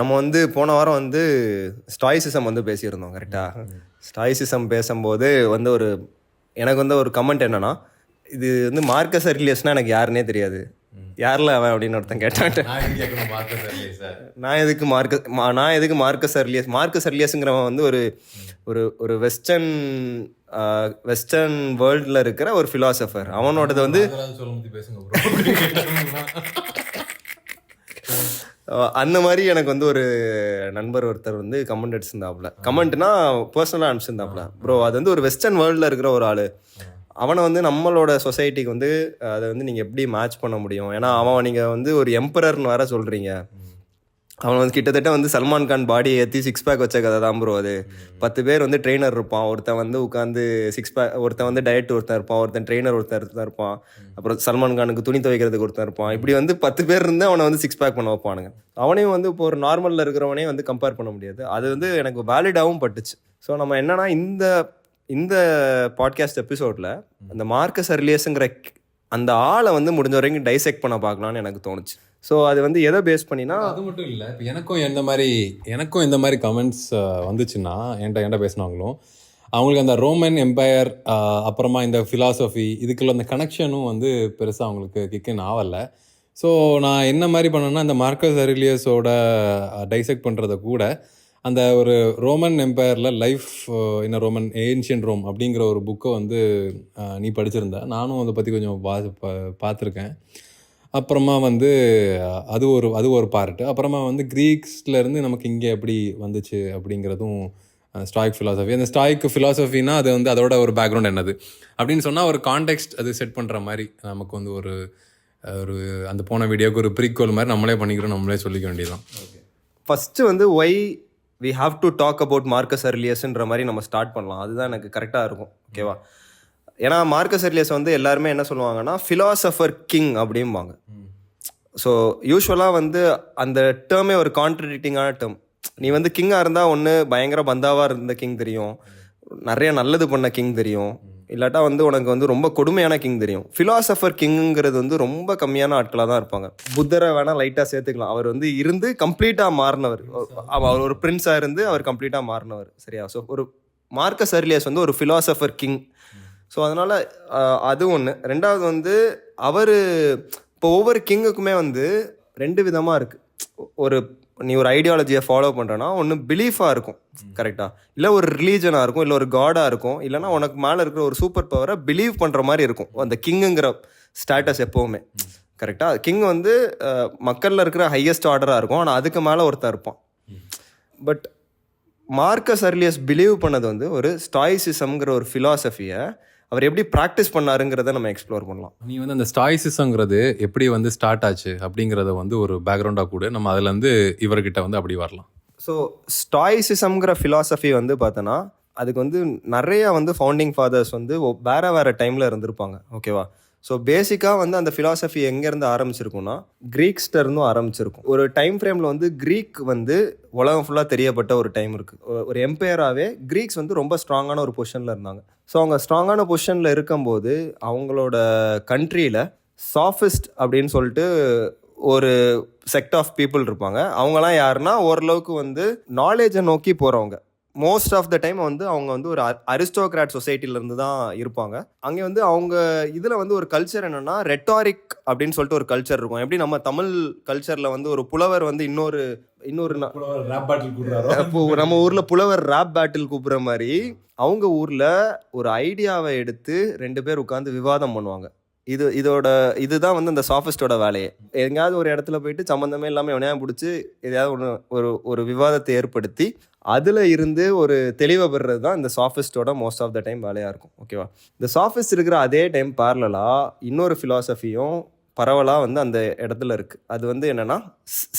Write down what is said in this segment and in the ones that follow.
நம்ம வந்து போன வாரம் வந்து ஸ்டாய்சிசம் வந்து பேசியிருந்தோம் கரெக்டாக. ஸ்டாய்சிசம் பேசும்போது வந்து எனக்கு வந்து ஒரு கமெண்ட் என்னன்னா, இது வந்து மார்க்கஸ் அர்லியஸ்னா எனக்கு யாருன்னே தெரியாது, யாரில் அவன் அப்படின்னு ஒருத்தன் கேட்டான். நான் எதுக்கு மார்க்கஸ் அர்லியஸ்ங்கிறவன் வந்து ஒரு ஒரு ஒரு வெஸ்டர்ன் வேர்ல்டில் இருக்கிற ஒரு ஃபிலாசபர். அவனோடது வந்து அந்த மாதிரி எனக்கு வந்து ஒரு நண்பர் ஒருத்தர் வந்து கமெண்ட் அடிச்சிருந்தாப்புல. கமெண்ட்னா பர்சனலாக அனுப்பிச்சிருந்தாப்புல. ப்ரோ அது வந்து ஒரு வெஸ்டர்ன் வேர்ல்டில் இருக்கிற ஒரு ஆள், அவனை வந்து நம்மளோட சொசைட்டிக்கு வந்து அதை வந்து நீங்கள் எப்படி மேட்ச் பண்ண முடியும்? ஏன்னா அவன் நீங்கள் வந்து ஒரு எம்பரர்னு வேற சொல்கிறீங்க. அவன் வந்து கிட்டத்தட்ட வந்து சல்மான் கான் பாடி ஏற்றி சிக்ஸ் பேக் வச்ச கதை தான் ப்ரோ அது. 10 பேர் வந்து ட்ரெயினர் இருப்பான், ஒருத்தன் வந்து உட்காந்து சிக்ஸ் பேக், ஒருத்தன் வந்து டயட் ஒருத்தன் இருப்பான், ஒருத்தன் ட்ரெயினர் ஒருத்தன் இருப்பான், அப்புறம் சல்மான் கானுக்கு துணி துவைக்கிறதுக்கு ஒருத்தன் இருப்பான். இப்படி வந்து 10 பேர் இருந்து அவனை வந்து சிக்ஸ் பேக் பண்ண வைப்பானுங்க. அவனையும் வந்து இப்போ ஒரு நார்மலில் இருக்கிறவனையும் வந்து கம்பேர் பண்ண முடியாது. அது வந்து எனக்கு வேலிடாகவும் பட்டுச்சு. ஸோ நம்ம என்னன்னா இந்த பாட்காஸ்ட் எபிசோடில் அந்த மார்க்கஸ் அர்லியஸுங்கிற அந்த ஆளை வந்து முடிஞ்ச வரைக்கும் டைசெக்ட் பண்ண பார்க்கலான்னு எனக்கு தோணுச்சு. ஸோ அது வந்து எதை பேஸ் பண்ணினா, அது மட்டும் இல்லை, இப்போ எனக்கும் இந்த மாதிரி கமெண்ட்ஸ் வந்துச்சுன்னா என்கிட்ட பேசினவங்களும் அவங்களுக்கு அந்த ரோமன் எம்பையர் அப்புறமா இந்த ஃபிலாசபி இதுக்குள்ள அந்த கனெக்ஷனும் வந்து பெருசாக அவங்களுக்கு கிக்கன் ஆகலை. ஸோ நான் என்ன மாதிரி பண்ணேன்னா, இந்த மார்க்கஸ் அர்லியஸோட டைசெக்ட் பண்ணுறத கூட அந்த ஒரு ரோமன் எம்பையரில் life in Roman ancient Rome அப்படிங்கிற ஒரு புக்கை வந்து நீ படிச்சிருந்த, நானும் அதை பற்றி கொஞ்சம் பார்த்துருக்கேன். அப்புறமா வந்து அது ஒரு பார்ட்டு. அப்புறமா வந்து க்ரீக்ஸ்லேருந்து நமக்கு இங்கே எப்படி வந்துச்சு அப்படிங்கிறதும் ஸ்டாய்க் ஃபிலாசபி. அந்த ஸ்டாய்க் ஃபிலாசபின்னா அது வந்து அதோட ஒரு பேக்ரவுண்ட் என்னது அப்படின்னு சொன்னால் ஒரு கான்டெக்ஸ்ட் அது செட் பண்ணுற மாதிரி நமக்கு வந்து ஒரு அந்த போன வீடியோவுக்கு ஒரு ப்ரீக்வல் மாதிரி நம்மளே பண்ணிக்கிறோம், நம்மளே சொல்லிக்க வேண்டியதுதான். ஃபஸ்ட்டு வந்து why we have to talk about Marcus அர்லியஸ்ன்ற மாதிரி நம்ம ஸ்டார்ட் பண்ணலாம். அதுதான் எனக்கு கரெக்டாக இருக்கும். ஓகேவா? ஏன்னா மார்க்கஸ் அர்லியஸ் வந்து எல்லாருமே என்ன சொல்லுவாங்கன்னா ஃபிலாசபர் கிங் அப்படிம்பாங்க. ஸோ யூஸ்வலாக வந்து அந்த டேர்மே ஒரு கான்ட்ரடிக்டிங்கான டேர்ம். நீ வந்து கிங்காக இருந்தால் ஒன்று பயங்கர பந்தாவாக இருந்த கிங் தெரியும், நிறைய நல்லது பண்ண கிங் தெரியும், இல்லாட்டா வந்து உனக்கு வந்து ரொம்ப கொடுமையான கிங் தெரியும். ஃபிலாசபர் கிங்குங்கிறது வந்து ரொம்ப கம்மியான ஆட்களாக தான் இருப்பாங்க. புத்தரை வேணால் லைட்டாக சேர்த்துக்கலாம். அவர் வந்து இருந்து கம்ப்ளீட்டாக மாறினவர். அவர் ஒரு பிரின்ஸாக இருந்து அவர் கம்ப்ளீட்டாக மாறினவர். சரியா? ஸோ ஒரு மார்க்கஸ் அர்லியஸ் வந்து ஒரு ஃபிலாசபர் கிங். ஸோ அதனால் அது ஒன்று. ரெண்டாவது வந்து அவர் இப்போ ஒவ்வொரு கிங்குக்குமே வந்து 2 விதமாக இருக்குது. நீ ஒரு ஐடியாலஜியை ஃபாலோ பண்ணுறேன்னா ஒன்று பிலீஃபாக இருக்கும், கரெக்டாக, இல்லை ஒரு ரிலீஜனாக இருக்கும், இல்லை ஒரு காடாக இருக்கும், இல்லைனா உனக்கு மேலே இருக்கிற ஒரு சூப்பர் பவரை பிலீவ் பண்ணுற மாதிரி இருக்கும் அந்த கிங்குங்கிற ஸ்டேட்டஸ் எப்போவுமே. கரெக்டாக? கிங் வந்து மக்களில் இருக்கிற ஹையஸ்ட் ஆர்டராக இருக்கும், ஆனால் அதுக்கு மேலே ஒருத்தர் இருப்பான். பட் மார்க்கஸ் அர்லியஸ் பிலீவ் பண்ணது வந்து ஒரு ஸ்டாய்சிசம்ங்கிற ஒரு ஃபிலாசபியை அவர் எப்படி ப்ராக்டிஸ் பண்ணாருங்கிறத நம்ம எக்ஸ்ப்ளோர் பண்ணலாம். நீ வந்து அந்த ஸ்டாய்சிசம்ங்கிறது எப்படி வந்து ஸ்டார்ட் ஆச்சு அப்படிங்கிறத வந்து ஒரு பேக்ரவுண்டாக கூட நம்ம அதுலேருந்து இவர்கிட்ட வந்து அப்படி வரலாம். ஸோ ஸ்டாய்சிசம்ங்கிற ஃபிலாசபி வந்து பார்த்தோன்னா அதுக்கு வந்து நிறைய வந்து ஃபவுண்டிங் ஃபாதர்ஸ் வந்து வேறு டைமில் இருந்திருப்பாங்க. ஓகேவா? ஸோ பேசிக்காக வந்து அந்த ஃபிலாசபி எங்கேருந்து ஆரம்பிச்சிருக்கும்னா கிரீக்ஸ்டருந்தும் ஆரம்பிச்சிருக்கும். ஒரு டைம் ஃப்ரேமில் வந்து க்ரீக் வந்து உலகம் ஃபுல்லாக தெரியப்பட்ட ஒரு டைம் இருக்குது. ஒரு எம்பையராகவே க்ரீக்ஸ் வந்து ரொம்ப ஸ்ட்ராங்கான ஒரு பொசிஷனில் இருந்தாங்க. ஸோ அவங்க ஸ்ட்ராங்கான பொசிஷனில் இருக்கும்போது அவங்களோட கண்ட்ரியில் சாஃபிஸ்ட் அப்படின்னு சொல்லிட்டு ஒரு செக்ட் ஆஃப் பீப்புள் இருப்பாங்க. அவங்களாம் யாருன்னா ஓரளவுக்கு வந்து நாலேஜை நோக்கி போகிறவங்க. மோஸ்ட் ஆஃப் த டைம் வந்து அவங்க வந்து ஒரு அரிஸ்டோக்ராட் சொசைட்டிலேருந்து தான் இருப்பாங்க. அங்கே வந்து அவங்க இதில் வந்து ஒரு கல்ச்சர் என்னென்னா ரெட்டாரிக் அப்படின்னு சொல்லிட்டு ஒரு கல்ச்சர் இருக்கும். எப்படி நம்ம தமிழ் கல்ச்சரில் வந்து ஒரு புலவர் வந்து இன்னொரு நம்ம ஊரில் புலவர் ரேப் பேட்டில் கூப்பிட்ற மாதிரி அவங்க ஊரில் ஒரு ஐடியாவை எடுத்து 2 பேர் உட்காந்து விவாதம் பண்ணுவாங்க. இதுதான் வந்து அந்த சாஃபிஸ்டோட வேலையே. எங்கேயாவது ஒரு இடத்துல போயிட்டு சம்மந்தமே இல்லாமல் எவனையா பிடிச்சி எதையாவது ஒரு விவாதத்தை ஏற்படுத்தி அதில் இருந்து ஒரு தெளிவை பெறுறது தான் இந்த சாஃபிஸ்டோட மோஸ்ட் ஆஃப் த டைம் வேலையாக இருக்கும். ஓகேவா? இந்த சாஃபிஸ்ட் இருக்கிற அதே டைம் பேரலாக இன்னொரு ஃபிலாசபியும் பரவலாக வந்து அந்த இடத்துல இருக்குது. அது வந்து என்னென்னா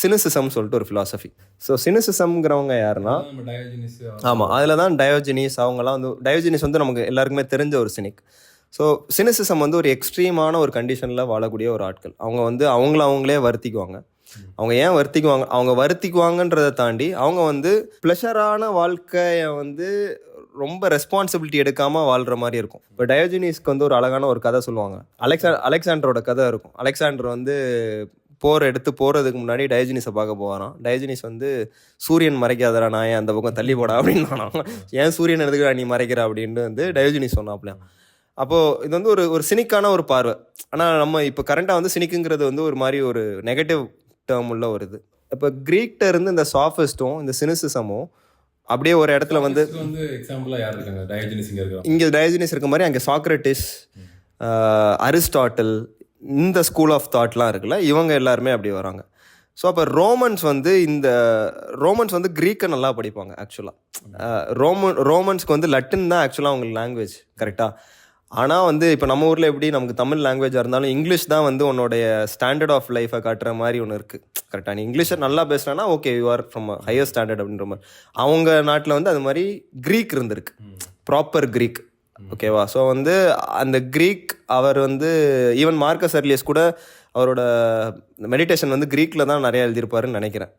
சினிசிசம் சொல்லிட்டு ஒரு ஃபிலாசபி. ஸோ சினிசிசம்ங்கிறவங்க யாருன்னா, ஆமாம், அதில் தான் டயோஜினிஸ் அவங்கலாம் வந்து, டயோஜினிஸ் வந்து நமக்கு எல்லாருக்குமே தெரிஞ்ச ஒரு சினிக். ஸோ சினிசிசம் வந்து ஒரு எக்ஸ்ட்ரீமான ஒரு கண்டிஷனில் வாழக்கூடிய ஒரு ஆட்கள். அவங்க வந்து அவங்களே வருத்திக்குவாங்க. அவங்க ஏன் வருத்திக்குவாங்க? அவங்க வருத்திக்குவாங்கன்றதை தாண்டி அவங்க வந்து ப்ளஷரான வாழ்க்கையை வந்து ரொம்ப ரெஸ்பான்சிபிலிட்டி எடுக்காமல் வாழ்கிற மாதிரி இருக்கும். இப்போ டயோஜினிஸ்க்கு வந்து ஒரு அழகான ஒரு கதை சொல்லுவாங்க. அலெக்சாண்டரோட கதை இருக்கும். அலெக்சாண்டர் வந்து போர் எடுத்து போகிறதுக்கு முன்னாடி டயோஜினிஸை பார்க்க போகிறான். டயோஜினிஸ் வந்து சூரியன் மறைக்காதடா நான் ஏன் அந்த பக்கம் தள்ளி போடா அப்படின்னு ஏன் சூரியன் எதுக்குடா நீ மறைக்கிற அப்படின்ட்டு வந்து டயோஜினிஸ் சொன்னாப்லையா. அப்போது இது வந்து ஒரு சினிக்கான ஒரு பார்வை. ஆனால் நம்ம இப்போ கரண்ட்டாக வந்து சினிக்குங்கிறது வந்து ஒரு மாதிரி ஒரு நெகட்டிவ் டேர்ம் உள்ள ஒரு இது. இப்போ கிரீக்கிட்ட இருந்து இந்த சாஃபிஸ்ட்டும் இந்த சினிசிசமும் அப்படியே ஒரு இடத்துல வந்து எக்ஸாம்பிளா யார் இருக்காங்க? டயோஜினிஸ் இங்கே டயோஜினிஸ் இருக்க மாதிரி அங்கே சாக்ரட்டிஸ், அரிஸ்டாட்டில், இந்த ஸ்கூல் ஆஃப் தாட்லாம் இருக்குல்ல, இவங்க எல்லாருமே அப்படி வராங்க. ஸோ அப்போ ரோமன்ஸ் வந்து க்ரீக்கை நல்லா படிப்பாங்க ஆக்சுவலாக. ரோமன்ஸ்க்கு வந்து லட்டின் தான் ஆக்சுவலாக அவங்களுக்கு லாங்குவேஜ் கரெக்டாக. ஆனால் வந்து இப்போ நம்ம ஊரில் எப்படி நமக்கு தமிழ் லாங்குவேஜாக இருந்தாலும் இங்கிலீஷ் தான் வந்து உன்னோடைய ஸ்டாண்டர்ட் ஆஃப் லைஃபை காட்டுற மாதிரி ஒன்று இருக்குது கரெக்டாக. நீ இங்கிலீஷை நல்லா பேசுனா okay you are from higher standard அப்படின்ற மாதிரி. அவங்க நாட்டில் வந்து அது மாதிரி க்ரீக் இருந்திருக்கு, ப்ராப்பர் க்ரீக், ஓகேவா. ஸோ வந்து அந்த க்ரீக் அவர் வந்து ஈவன் மார்க்கஸ் அர்லியஸ் கூட அவரோட மெடிடேஷன் வந்து க்ரீக்கில் தான் நிறையா எழுதியிருப்பாருன்னு நினைக்கிறேன்.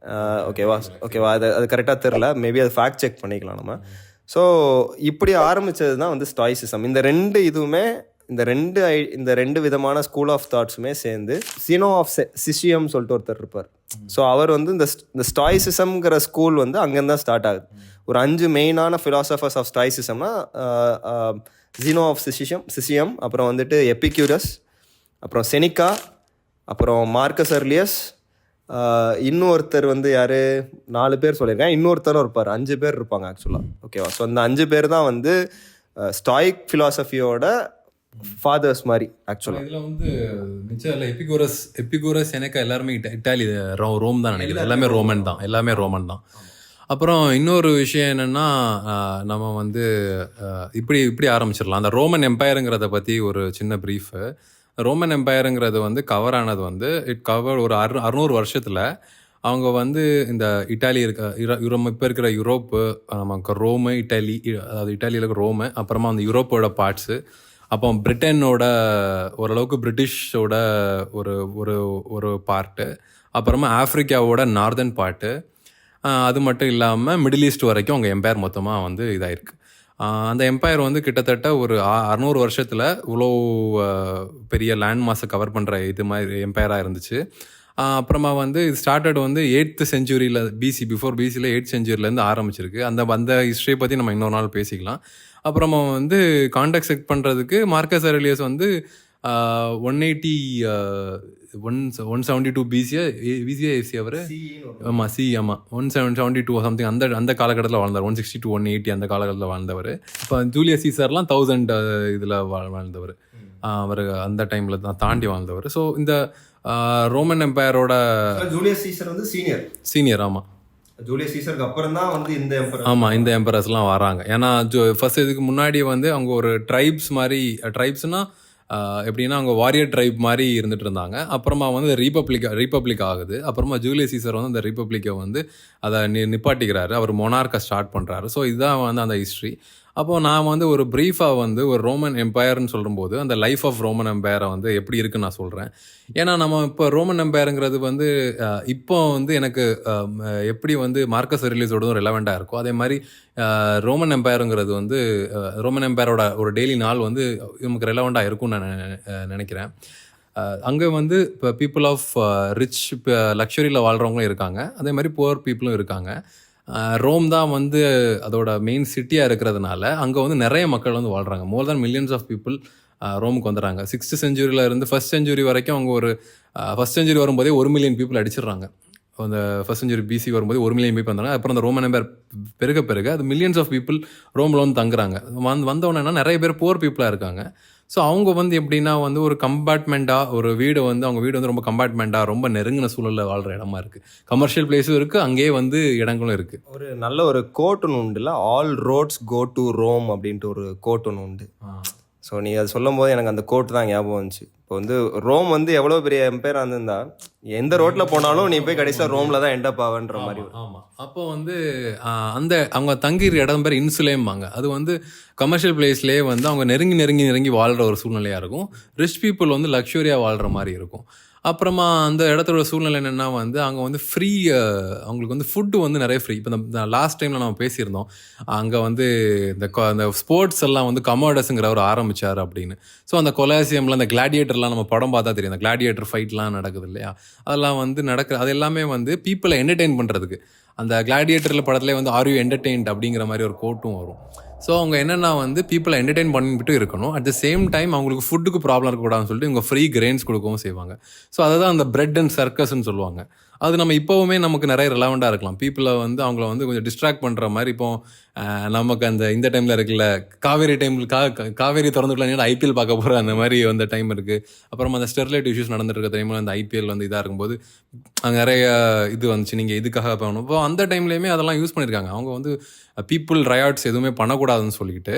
ஓகேவா அது கரெக்டாக தெரில, மேபி அது ஃபேக்ட் செக் பண்ணிக்கலாம் நம்ம. ஸோ இப்படி ஆரம்பித்தது தான் வந்து ஸ்டாய்சிசம். இந்த ரெண்டு விதமான ஸ்கூல் ஆஃப் தாட்ஸுமே சேர்ந்து சீனோ ஆஃப் சிஷியம் சொல்லிட்டு ஒருத்தர் இருப்பார். ஸோ அவர் வந்து இந்த ஸ்டாய்சிசம்ங்கிற ஸ்கூல் வந்து அங்கேருந்து தான் ஸ்டார்ட் ஆகுது. ஒரு 5 மெயினான ஃபிலாசபர்ஸ் ஆஃப் ஸ்டாய்சிசம்னா ஜீனோ ஆஃப் சிஷியம், அப்புறம் வந்துட்டு எபிக்யூரஸ், அப்புறம் செனிக்கா, அப்புறம் மார்க்கஸ் அர்லியஸ், இன்னொருத்தர் வந்து யார் 4 பேர் சொல்லியிருக்கேன், இன்னொருத்தரும் இருப்பார், 5 பேர் இருப்பாங்க ஆக்சுவலாக, ஓகேவா. ஸோ அந்த 5 பேர் தான் வந்து ஸ்டாயிக் ஃபிலாசபியோட ஃபாதர்ஸ் மாதிரி ஆக்சுவலாக. இதில் வந்து நிச்சயம் இல்லை, எபிகூரஸ் செனக்கா எல்லாருமே இட்டாலி ரோம் தான் நினைக்கிறேன், எல்லாமே ரோமன் தான். அப்புறம் இன்னொரு விஷயம் என்னென்னா, நம்ம வந்து இப்படி ஆரம்பிச்சிடலாம். அந்த ரோமன் எம்பையருங்கிறத பற்றி ஒரு சின்ன ப்ரீஃபு. ரோமன் எம்பையருங்கிறது வந்து கவர் ஆனது வந்து ஒரு 600 வருஷத்தில் அவங்க வந்து இந்த இட்டாலி இப்போ இருக்கிற யூரோப்பு, நமக்கு ரோமு, இட்டாலி, அதாவது இட்டாலியில் இருக்கிற ரோமு, அப்புறமா அந்த யூரோப்போட பார்ட்ஸு, அப்போ பிரிட்டனோட ஓரளவுக்கு பிரிட்டிஷோட ஒரு பார்ட்டு, அப்புறமா ஆஃப்ரிக்காவோட நார்தர்ன் பார்ட்டு, அது மட்டும் இல்லாமல் மிடில் ஈஸ்ட் வரைக்கும் அவங்க எம்பையர் மொத்தமாக வந்து இதாகிருக்கு. அந்த எம்பையர் வந்து கிட்டத்தட்ட ஒரு 600 வருஷத்தில் இவ்வளோ பெரிய லேண்ட் மாஸை கவர் பண்ணுற இது மாதிரி எம்பையராக இருந்துச்சு. அப்புறமா வந்து இது ஸ்டார்டட் வந்து 8th செஞ்சுரியில் பிஃபோர் பிசியில் 8th செஞ்சுரியிலேருந்து ஆரம்பிச்சிருக்கு. அந்த ஹிஸ்ட்ரியை பற்றி நம்ம இன்னொரு நாள் பேசிக்கலாம். அப்புறமா வந்து கான்டாக்ட் செக் பண்ணுறதுக்கு மார்க்கஸ் அர்லியஸ் வந்து 172 பிசிஏ அவர் 172 சம்திங் அந்த காலகட்டத்தில் வாழ்ந்தவர். 160 to 180 அந்த காலகட்டத்தில் வாழ்ந்தவர். இப்போ ஜூலியஸ் சீசர்லாம் 1000 இதில் வாழ்ந்தவர். அவர் அந்த டைமில் தான் தாண்டி வாழ்ந்தவர். ஸோ இந்த ரோமன் எம்பையரோட ஜூலியஸ் சீசர் வந்து சீனியர். ஆமாம், ஜூலியஸ் சீசருக்கு அப்புறம் தான் வந்து இந்த எம்பரர்ஸ்லாம் வராங்க. ஏன்னா ஃபர்ஸ்ட் இதுக்கு முன்னாடி வந்து அவங்க ஒரு ட்ரைப்ஸ்னால் எப்படின்னா அவங்க வாரியர் ட்ரைப் மாதிரி இருந்துட்டு இருந்தாங்க. அப்புறமா வந்து ரிப்பப்ளிக் ஆகுது. அப்புறமா ஜூலியஸ் சீசர் வந்து அந்த ரிப்பப்ளிக்கை வந்து அதை நிப்பாட்டிக்கிறாரு, அவர் மொனார்க்கை ஸ்டார்ட் பண்ணுறாரு. ஸோ இதுதான் வந்து அந்த ஹிஸ்ட்ரி. அப்போது நான் வந்து ஒரு ப்ரீஃபாக வந்து ஒரு ரோமன் எம்பையர்னு சொல்லும்போது அந்த லைஃப் ஆஃப் ரோமன் எம்பையரை வந்து எப்படி இருக்குன்னு நான் சொல்கிறேன். ஏன்னா நம்ம இப்போ ரோமன் எம்பையருங்கிறது வந்து இப்போ வந்து எனக்கு எப்படி வந்து மார்க்கஸ் அர்லியஸோடதும் ரெலவெண்ட்டாக இருக்கும், அதே மாதிரி ரோமன் எம்பையருங்கிறது வந்து ரோமன் எம்பையரோட ஒரு டெய்லி நாள் வந்து நமக்கு ரெலவெண்ட்டாக இருக்கும்னு நான் நினைக்கிறேன். அங்கே வந்து இப்போ பீப்புள் ஆஃப் ரிச் லக்ஸரியில் வாழ்கிறவங்களும் இருக்காங்க, அதே மாதிரி புவர் பீப்புளும் இருக்காங்க. ரோம் தான் வந்து அதோட மெயின் சிட்டியாக இருக்கிறதுனால அங்கே வந்து நிறைய மக்கள் வந்து வாழ்கிறாங்க. மோர் தேன் மில்லியன்ஸ் ஆஃப் பீப்புள் ரோமுக்கு வந்துடுறாங்க. 6th செஞ்சுரியில் இருந்து 1st செஞ்சுரி வரைக்கும் அவங்க ஒரு 1st செஞ்சுரி வரும்போதே 1 மில்லியன் பீப்புள் அடிச்சிடுறாங்க. அந்த 1st செஞ்சுரி பிசி வரும்போது 1 மில்லியன் பீப்புள் வந்தாங்க. அப்புறம் அந்த ரோமன் எம்பையர் பெருக அது மில்லியன்ஸ் ஆஃப் பீப்புள் ரோமில் வந்து தங்குறாங்க. வந்தவொடனே நிறைய பேர் புவர் பீப்புளாக இருக்காங்க. ஸோ அவங்க வந்து எப்படின்னா வந்து ஒரு கம்பார்ட்மெண்ட்டாக ஒரு வீடு வந்து ரொம்ப கம்பார்ட்மெண்ட்டாக ரொம்ப நெருங்கின சூழலில் வாழ்கிற இடமா இருக்குது. கமர்ஷியல் பிளேஸும் இருக்குது, அங்கேயே வந்து இடங்களும் இருக்குது. ஒரு நல்ல ஒரு கோட் ஒன்று உண்டு இல்லை, all roads go to Rome அப்படின்ட்டு ஒரு கோட் ஒன்று உண்டு. ஸோ நீ அதை சொல்லும் போது எனக்கு அந்த கோட் தான் ஞாபகம் வந்துச்சு. இப்போ வந்து ரோம் வந்து எவ்வளோ பெரிய எம்பையராக இருந்திருந்தா எந்த ரோட்டில் போனாலும் நீ போய் கடைசியாக ரோமில் தான் எண்டப் ஆகுன்ற மாதிரி. ஆமாம், அப்போ வந்து அவங்க தங்கிற இடம் பேர் இன்சுலேம்பாங்க. அது வந்து கமர்ஷியல் பிளேஸ்லேயே வந்து அவங்க நெருங்கி வாழ்கிற ஒரு சூழ்நிலையாக இருக்கும். ரிச் பீப்புள் வந்து லக்ஸுரியாக வாழ்கிற மாதிரி இருக்கும். அப்புறமா அந்த இடத்தோட சூழ்நிலை என்னென்னா வந்து அங்கே வந்து ஃப்ரீ, அவங்களுக்கு வந்து ஃபுட்டு வந்து நிறைய ஃப்ரீ. இப்போ இந்த லாஸ்ட் டைமில் நம்ம பேசியிருந்தோம், அங்கே வந்து இந்த ஸ்போர்ட்ஸ் எல்லாம் வந்து கமாடஸுங்கிறவர் ஆரம்பித்தார் அப்படின்னு. ஸோ அந்த கொலாசியமில் அந்த கிளாடியேட்டர்லாம் நம்ம படம் பார்த்தா தெரியும், அந்த கிளாடியேட்டர் ஃபைட்லாம் நடக்குது இல்லையா, அதெல்லாம் வந்து அது எல்லாமே வந்து பீப்புளை என்டர்டெயின் பண்ணுறதுக்கு. அந்த கிளாடியேட்டரில் படத்துலேயே வந்து ஆர் யூ என்டர்டெயின்ட் அப்படிங்கிற மாதிரி ஒரு கோட்டும் வரும். ஸோ அவங்க என்னென்னா வந்து பீப்புளை என்டர்டெயின் பண்ணிட்டு இருக்கணும், அட் த சேம் டைம் அவங்களுக்கு ஃபுட்டுக்கு ப்ராப்ளம் இருக்கக்கூடாதுன்னு சொல்லிட்டு இவங்க ஃப்ரீ கிரெயின்ஸ் கொடுக்கவும் செய்வாங்க. ஸோ அதை தான் அந்த பிரெட் அண்ட் சர்க்கஸ்ன்னு சொல்லுவாங்க. அது நம்ம இப்போவுமே நமக்கு நிறைய ரிலவெண்ட்டாக இருக்கலாம். பீப்புளை வந்து அவங்கள வந்து கொஞ்சம் டிஸ்ட்ராக்ட் பண்ணுற மாதிரி. இப்போ நமக்கு இந்த டைமில் இருக்குல்ல, காவேரி டைமில் காவேரி திறந்துக்கலாம் ஐபிஎல் பார்க்க போகிற அந்த மாதிரி அந்த டைம் இருக்குது. அப்புறமா அந்த ஸ்டெர்லைட் இஷ்யூஸ் நடந்துட்டு இருக்க டைமில் அந்த ஐபிஎல் வந்து இதாக இருக்கும்போது அங்கே நிறைய இது வந்துச்சு, நீங்கள் இதுக்காக போகணும். இப்போ அந்த டைம்லேயுமே அதெல்லாம் யூஸ் பண்ணியிருக்காங்க. அவங்க வந்து பீப்புள் ரயாட்ஸ் எதுவுமே பண்ணக்கூடாதுன்னு சொல்லிட்டு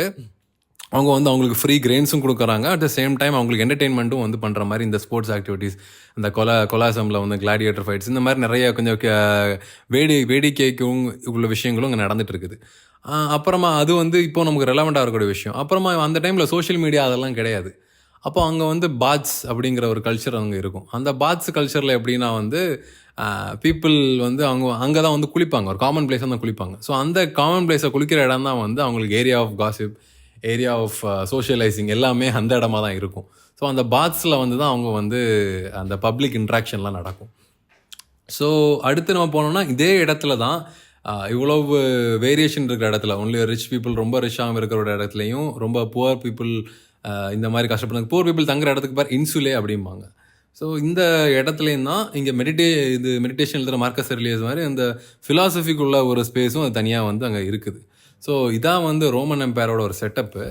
அவங்க வந்து அவங்களுக்கு ஃப்ரீ கிரெயின்ஸும் கொடுக்குறாங்க, அட் த சேம் டைம் அவங்களுக்கு என்டர்டெயின்மெண்ட்டும் வந்து பண்ணுற மாதிரி இந்த ஸ்போர்ட்ஸ் ஆக்டிவிட்டீஸ், இந்த கொலாசமில் வந்து கிளாடியேட்டர் ஃபைட்ஸ், இந்த மாதிரி நிறைய கொஞ்சம் வேடிக்கைக்கும் உள்ள விஷயங்களும் இங்கே நடந்துட்டு இருக்குது. அப்புறமா அது வந்து இப்போ நமக்கு ரெலவெண்ட்டாக இருக்கக்கூடிய விஷயம். அப்புறமா அந்த டைமில் சோஷியல் மீடியா அதெல்லாம் கிடையாது. அப்போ அங்கே வந்து பாத்ஸ் அப்படிங்கிற ஒரு கல்ச்சர் அங்கே இருக்கும். அந்த பாத்ஸ் கல்ச்சரில் எப்படின்னா வந்து பீப்புள் வந்து அங்கே தான் வந்து குளிப்பாங்க, ஒரு காமன் பிளேஸாக தான் குளிப்பாங்க. ஸோ அந்த காமன் பிளேஸை குளிக்கிற இடம் தான் வந்து அவங்களுக்கு area of gossip, area of socialising எல்லாமே அந்த இடமா தான் இருக்கும். ஸோ அந்த பாத்ஸில் வந்து தான் அவங்க வந்து அந்த பப்ளிக் இன்ட்ராக்ஷன்லாம் நடக்கும். ஸோ அடுத்து நம்ம போனோம்னா இதே இடத்துல தான் இவ்வளவு வேரியேஷன் இருக்கிற இடத்துல, ஒன்லி ரிச் பீப்புள் ரொம்ப ரிச்சாகவும் இருக்கிற இடத்துலையும் ரொம்ப புவர் பீப்புள் இந்த மாதிரி கஷ்டப்படுறாங்க. புவர் பீப்புள் தங்குற இடத்துக்கு பேர் இன்சுலே அப்படிம்பாங்க. ஸோ இந்த இடத்துலேயும் தான் இங்கே மெடிடேஷன் எழுதுகிற மார்க்கஸ் அர்லியஸ் மாதிரி அந்த ஃபிலாசபிக்குள்ள ஒரு ஸ்பேஸும் அது தனியாக வந்து அங்கே இருக்குது. ஸோ இதான் வந்து ரோமன் எம்பையரோட ஒரு செட்டப்பு.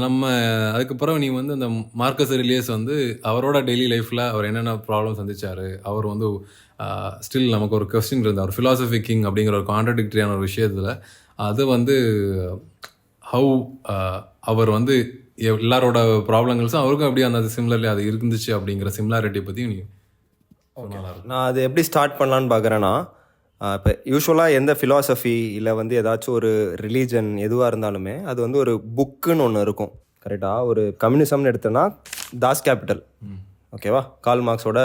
நம்ம அதுக்கப்புறம் நீ வந்து அந்த மார்க்கஸ் அர்லியஸ் வந்து அவரோட டெய்லி லைஃப்பில் அவர் என்னென்ன ப்ராப்ளம் சந்திச்சார், அவர் வந்து ஸ்டில் நமக்கு ஒரு கொஸ்டின் இருந்தார், ஒரு ஃபிலாசபி கிங் அப்படிங்கிற ஒரு கான்ட்ரடிக்டரியான ஒரு விஷயத்தில். அது வந்து ஹவு அவர் வந்து எல்லாரோட ப்ராப்ளங்கள்ஸும் அவருக்கும் எப்படி அந்த சிமிலர்லி அது இருந்துச்சு அப்படிங்கிற சிமிலாரிட்டி பற்றியும் நீ. நான் அது எப்படி ஸ்டார்ட் பண்ணலான்னு பார்க்குறேன்னா, இப்போ யூஸ்வலாக எந்த ஃபிலாசபி இல்லை வந்து ஏதாச்சும் ஒரு ரிலீஜன் எதுவாக இருந்தாலுமே அது வந்து ஒரு புக்குன்னு ஒன்று இருக்கும். கரெக்டாக ஒரு கம்யூனிசம்னு எடுத்தோன்னா தாஸ் கேபிட்டல், ஓகேவா, கார்ல் மார்க்ஸோட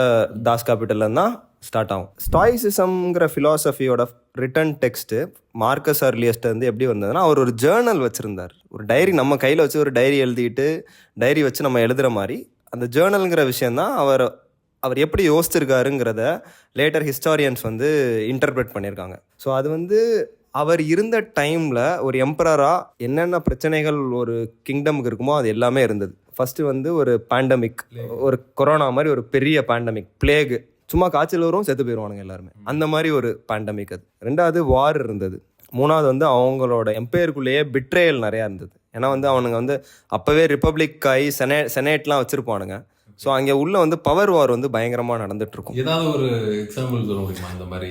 தாஸ் கேபிட்டல்ல தான் ஸ்டார்ட் ஆகும். ஸ்டாய்சிசம்ங்கிற ஃபிலாசபியோட ரிட்டன் டெக்ஸ்ட்டு மார்க்கஸ் அர்லியஸ்ட் வந்து எப்படி வந்ததுன்னா, அவர் ஒரு ஜேர்னல் வச்சுருந்தார், ஒரு டைரி நம்ம கையில் வச்சு ஒரு டைரி எழுதிட்டு டைரி வச்சு நம்ம எழுதுகிற மாதிரி. அந்த ஜேர்னலுங்கிற விஷயந்தான் அவர் எப்படி யோசிச்சிருக்காருங்கிறத லேட்டர் ஹிஸ்டாரியன்ஸ் வந்து இன்டர்பிரேட் பண்ணியிருக்காங்க. ஸோ அது வந்து அவர் இருந்த டைமில் ஒரு எம்பரராக என்னென்ன பிரச்சனைகள் ஒரு கிங்டமுக்கு இருக்குமோ அது எல்லாமே இருந்தது. ஃபஸ்ட்டு வந்து ஒரு பேண்டமிக், ஒரு கொரோனா மாதிரி ஒரு பெரிய பேண்டமிக், பிளேகு, சும்மா காய்ச்சல் வரும் செத்து போயிடுவானுங்க எல்லாருமே, அந்த மாதிரி ஒரு பேண்டமிக் அது. ரெண்டாவது வார் இருந்தது. மூணாவது வந்து அவங்களோட எம்பையருக்குள்ளேயே பிட்ரேயல் நிறையா இருந்தது. ஏன்னா வந்து அவனுங்க வந்து அப்போவே ரிப்பப்ளிக் ஆகி செனேட்லாம் வச்சுருப்பானுங்க. ஸோ அங்கே உள்ள வந்து பவர் வார் வந்து பயங்கரமாக நடந்துட்டுருக்கும். ஏதாவது ஒரு எக்ஸாம்பிள் சொல்ல முடியுமா அந்த மாதிரி?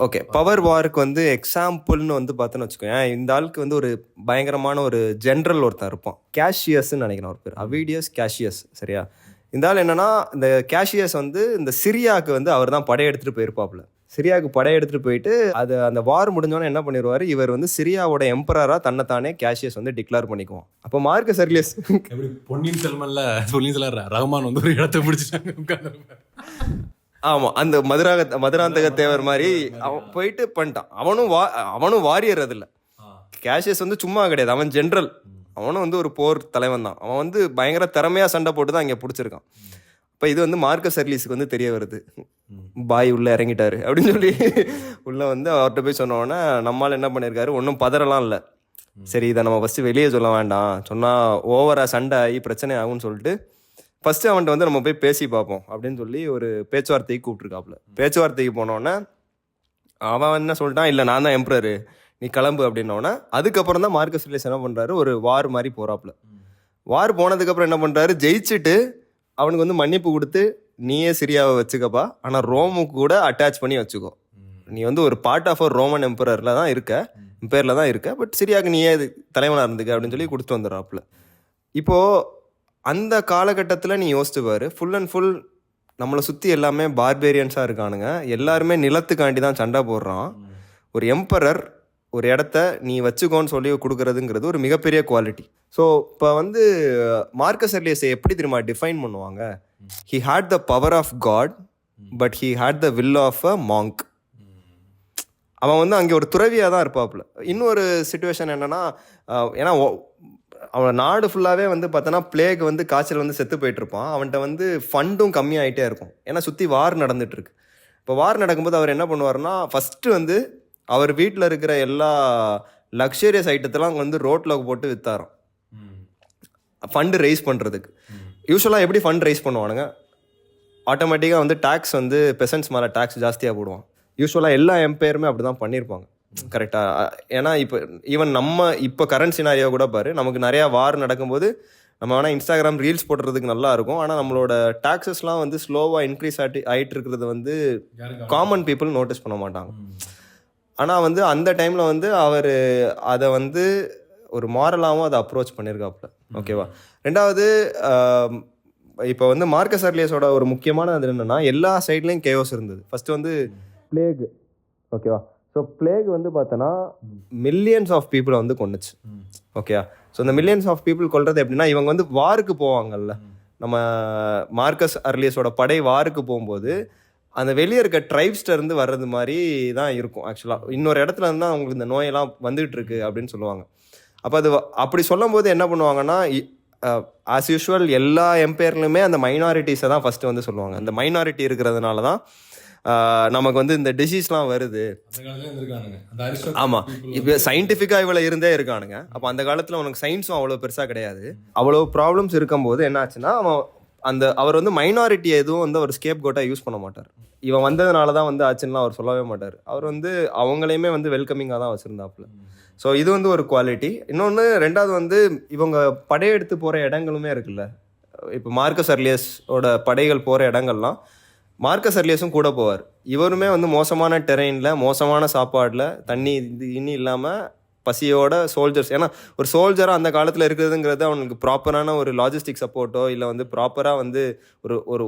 ஓகே, பவர் வாருக்கு வந்து எக்ஸாம்பிள்னு வந்து பார்த்தோன்னு வச்சுக்கோங்க, இந்த ஆளுக்கு வந்து ஒரு பயங்கரமான ஒரு ஜென்ரல் ஒருத்தன் இருப்பான், கேஷியஸ்ன்னு நினைக்கிறேன் ஒரு பேர், அவிடியஸ் கேஷியஸ், சரியா? இந்த ஆள் என்னன்னா, இந்த கேஷியஸ் வந்து இந்த சிரியாவுக்கு வந்து அவர் தான் படையெடுத்துட்டு போயிருப்பாப்புல. சிரியாவுக்கு படையெடுத்துட்டு போயிட்டு அந்த வார் முடிஞ்சோன்னே என்ன பண்ணிடுவார், இவர் வந்து சிரியாவோட எம்பரராக தன்னைத்தானே கேஷியஸ் வந்து டிக்ளேர் பண்ணிக்குவோம். அப்போ மார்க்கஸ் அர்லியஸ் எப்படி பொன்னியின் செல்வன்ல ரஹ்மான் வந்து ஒரு இடத்த பிடிச்சிட்டாங்க. ஆமாம், அந்த மதுராந்தக தேவர் மாதிரி அவன் போயிட்டு பண்ணிட்டான். அவனும் வாரியர் அதில். கேஷியஸ் வந்து சும்மா கிடையாது, அவன் ஜென்ரல், அவனும் வந்து ஒரு போர் தலைவன் தான். அவன் வந்து பயங்கர திறமையாக சண்டை போட்டு தான் இங்கே பிடிச்சிருக்கான். இப்போ இது வந்து மார்க்கஸ் அர்லியஸ்க்கு வந்து தெரிய வருது, பாய் உள்ளே இறங்கிட்டாரு அப்படின்னு சொல்லி உள்ளே வந்து அவர்கிட்ட போய் சொன்னோடனே நம்மளால் என்ன பண்ணியிருக்காரு, ஒன்றும் பதறலாம் இல்லை, சரி இதை நம்ம ஃபஸ்ட்டு வெளியே சொல்ல வேண்டாம், சொன்னால் ஓவராக சண்டை ஆகி பிரச்சனை ஆகும்னு சொல்லிட்டு ஃபஸ்ட்டு அவன்கிட்ட வந்து நம்ம போய் பேசி பார்ப்போம் அப்படின்னு சொல்லி ஒரு பேச்சுவார்த்தைக்கு கூப்பிட்ருக்காப்புல. பேச்சுவார்த்தைக்கு போனோடனே அவன் என்ன சொல்லிட்டான், இல்லை நான் தான் எம்பரரு, நீ கிளம்பு அப்படின்னோடனே அதுக்கப்புறம் தான் மார்க்கஸ் அர்லியஸ் என்ன பண்ணுறாரு, ஒரு வார் மாதிரி போகிறாப்புல. வார் போனதுக்கப்புறம் என்ன பண்ணுறாரு, ஜெயிச்சுட்டு அவனுக்கு வந்து மன்னிப்பு கொடுத்து, நீயே சிரியாவை வச்சுக்கப்பா, ஆனால் ரோமுக்கு கூட அட்டாச் பண்ணி வச்சுக்கோ, நீ வந்து ஒரு பார்ட் ஆஃப் ரோமன் எம்பரரில் தான் இருக்க, எம்பையரில் தான் இருக்க, பட் சிரியாவுக்கு நீயே தலைவனாக இருந்துக்க அப்படின்னு சொல்லி கொடுத்துட்டு வந்துடுறாப்புல. இப்போது அந்த காலகட்டத்தில் நீ யோசிச்சுப்பாரு, ஃபுல் அண்ட் ஃபுல் நம்மளை சுற்றி எல்லாமே பார்பேரியன்ஸாக இருக்கானுங்க, எல்லாருமே நிலத்துக்காண்டி தான் சண்டை போடுறான். ஒரு எம்பரர் ஒரு இடத்த நீ வச்சுக்கோன்னு சொல்லி கொடுக்குறதுங்கிறது ஒரு மிகப்பெரிய குவாலிட்டி. ஸோ இப்போ வந்து மார்க்கஸ் அர்லியஸை எப்படி தெரியுமா டிஃபைன் பண்ணுவாங்க, he had the power of God but he had the will of a monk. அவன் வந்து அங்கே ஒரு துறவியாக தான் இருப்பாப்புல. இன்னொரு சுச்சுவேஷன் என்னன்னா, ஏன்னா அவன் நாடு ஃபுல்லாகவே வந்து பார்த்தோன்னா பிளேக் வந்து காய்ச்சல் வந்து செத்து போயிட்டு இருப்பான். அவன்கிட்ட வந்து ஃபண்டும் கம்மியாகிட்டே இருக்கும், ஏன்னா சுற்றி வார் நடந்துட்டு இருக்கு. இப்போ வார் நடக்கும்போது அவர் என்ன பண்ணுவார்னா, ஃபஸ்ட்டு வந்து அவர் வீட்டில் இருக்கிற எல்லா லக்ஸரியஸ் ஐட்டத்தெல்லாம் வந்து ரோட்டில் போட்டு வித்தாராம் ஃபண்டு ரைஸ் பண்ணுறதுக்கு. யூஸ்வலாக எப்படி ஃபண்ட் ரைஸ் பண்ணுவானுங்க, ஆட்டோமேட்டிக்காக வந்து டேக்ஸ் வந்து பெசன்ட்ஸ் மேலே டேக்ஸ் ஜாஸ்தியாக போடுவான். யூஸ்வலாக எல்லா எம்பையருமே அப்படி தான் பண்ணியிருப்பாங்க, கரெக்டாக. ஏன்னா இப்போ ஈவன் நம்ம இப்போ கரண்ட் சினாரியோ கூட பாரு, நமக்கு நிறையா வார் நடக்கும்போது நம்ம வேணால் இன்ஸ்டாகிராம் ரீல்ஸ் போடுறதுக்கு நல்லா இருக்கும், ஆனால் நம்மளோட டாக்ஸஸ்லாம் வந்து ஸ்லோவாக இன்க்ரீஸ் ஆகிட்டு இருக்கிறது வந்து காமன் பீப்புள் நோட்டீஸ் பண்ண மாட்டாங்க. ஆனால் வந்து அந்த டைமில் வந்து அவர் அதை வந்து ஒரு மாரலாகவும் அதை அப்ரோச் பண்ணியிருக்காப்புல, ஓகேவா. ரெண்டாவது, இப்போ வந்து மார்க்கஸ் அர்லியஸோட ஒரு முக்கியமான அது என்னென்னா, எல்லா சைட்லேயும் கேஓஸ் இருந்தது. ஃபஸ்ட்டு வந்து பிளேக், ஓகேவா. ஸோ பிளேக் வந்து பார்த்தோன்னா மில்லியன்ஸ் ஆஃப் பீப்புளை வந்து கொண்டுச்சு, ஓகேவா. ஸோ இந்த மில்லியன்ஸ் ஆஃப் பீப்புள் கொள்வது எப்படின்னா, இவங்க வந்து வாருக்கு போவாங்கல்ல, நம்ம மார்க்கஸ் அர்லியஸோட படை வாருக்கு போகும்போது அந்த வெளியே இருக்க ட்ரைப்ஸ்டருந்து வர்றது மாதிரி தான் இருக்கும். ஆக்சுவலாக இன்னொரு இடத்துல இருந்தால் அவங்களுக்கு இந்த நோயெல்லாம் வந்துகிட்டு இருக்கு அப்படின்னு சொல்லுவாங்க. அப்போ அது அப்படி சொல்லும் போது என்ன பண்ணுவாங்கன்னா, ஆஸ் யூஷுவல் எல்லா எம்பையர்லையுமே அந்த மைனாரிட்டிஸை தான் ஃபஸ்ட்டு வந்து சொல்லுவாங்க. அந்த மைனாரிட்டி இருக்கிறதுனால தான் நமக்கு வந்து இந்த டிசீஸ்லாம் வருது. ஆமாம், இப்போ சயின்டிஃபிக்காக இவ்வளோ இருந்தே இருக்கானுங்க. அப்போ அந்த காலத்தில் உனக்கு சயின்ஸும் அவ்வளோ பெருசாக கிடையாது. அவ்வளோ ப்ராப்ளம்ஸ் இருக்கும்போது என்ன ஆச்சுன்னா, அவர் வந்து மைனாரிட்டி எதுவும் வந்து அவர் ஸ்கேப் கோட்டாக யூஸ் பண்ண மாட்டார். இவன் வந்ததுனால தான் வந்து ஆச்சுன்னா அவர் சொல்லவே மாட்டார். அவர் வந்து அவங்களையுமே வந்து வெல்கமிங்காக தான் வச்சுருந்தாப்புல. ஸோ இது வந்து ஒரு குவாலிட்டி. இன்னொன்று, ரெண்டாவது வந்து இவங்க படையெடுத்து போகிற இடங்களுமே இருக்குல்ல. இப்போ மார்க்கஸ் அர்லியஸோட படைகள் போகிற இடங்கள்லாம் மார்க்கஸ் அர்லியஸும் கூட போவார். இவருமே வந்து மோசமான டெரெயினில், மோசமான சாப்பாடில், தண்ணி இன்னி இல்லாமல் பசியோட சோல்ஜர்ஸ். ஏன்னா ஒரு சோல்ஜராக அந்த காலத்தில் இருக்கிறதுங்கிறது அவனுக்கு ப்ராப்பரான ஒரு லாஜிஸ்டிக் சப்போர்ட்டோ இல்லை வந்து ப்ராப்பராக வந்து